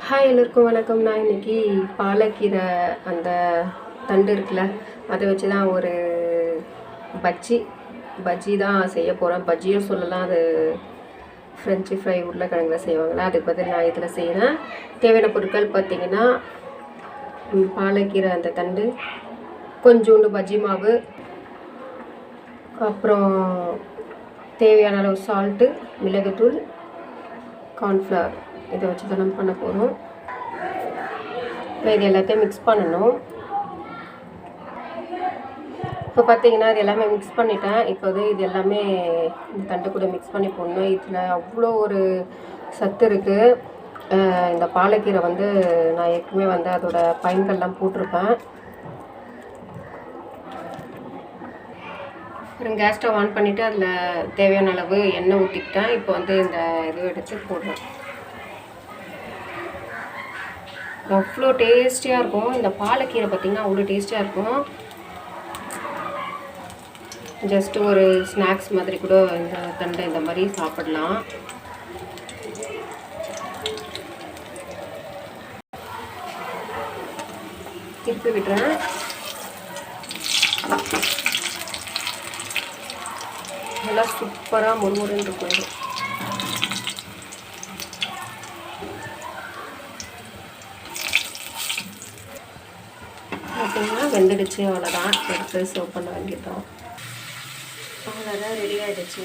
Hi எல்லோருக்கும் வணக்கம். நான் இன்றைக்கி பாலக்கீரை அந்த தண்டு இருக்குல்ல, அதை வச்சு தான் ஒரு பஜ்ஜி தான் செய்ய போகிறேன். பஜ்ஜியும் சொல்லலாம், அது ஃப்ரெஞ்சு ஃப்ரை உருளைக்கிழங்குல செய்வாங்களா, அதுக்கு பதில் நான் இதில் செய்கிறேன். தேவையான பொருட்கள் பார்த்திங்கன்னா, பாலக்கீரை அந்த தண்டு, கொஞ்சோண்டு பஜ்ஜி மாவு, அப்புறம் தேவையான அளவு சால்ட்டு, மிளகுத்தூள், கார்ன்ஃப்ளவர். இதை வச்சு தான் நம்ம பண்ண போகிறோம். இது எல்லாத்தையும் மிக்ஸ் பண்ணணும். இப்போ பார்த்தீங்கன்னா இது எல்லாமே மிக்ஸ் பண்ணிட்டேன். இப்போ இது எல்லாமே இந்த தண்டு கூட மிக்ஸ் பண்ணி போடணும். இதில் அவ்வளோ ஒரு சத்து இருக்குது. இந்த பாலக்கீரை நான் ஏற்கனவே அதோட பயன்கள்லாம் போட்டிருப்பேன். அப்புறம் கேஸ் ஸ்டவ் ஆன் பண்ணிவிட்டு அதில் தேவையான அளவு எண்ணெய் ஊற்றிக்கிட்டேன். இப்போ இந்த இது எடுத்து போடுறேன். அவ்வளோ டேஸ்டியாக இருக்கும். இந்த பாலக்கீரை பார்த்திங்கன்னா அவ்வளோ டேஸ்டியாக இருக்கும். ஜஸ்ட்டு ஒரு ஸ்நாக்ஸ் மாதிரி கூட இந்த தண்டை இந்த மாதிரி சாப்பிடலாம். திருப்பி விட்டுறேன். நல்லா சூப்பராக முறுமுறுன்னு இருக்கும். பார்த்தீங்கன்னா வெந்துடுச்சு. அவ்வளோதான், எடுத்து சர்வ் பண்ண வேண்டியதான். அவ்வளோதான், ரெடி ஆகிடுச்சு.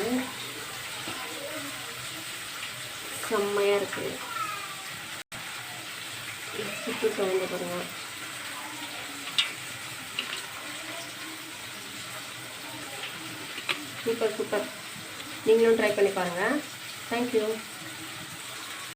செம்மையாக இருக்குது. சுற்றி கலந்து பாருங்கள். Super super. நீங்களும் ட்ரை பண்ணி பாருங்கள். தேங்க்யூ.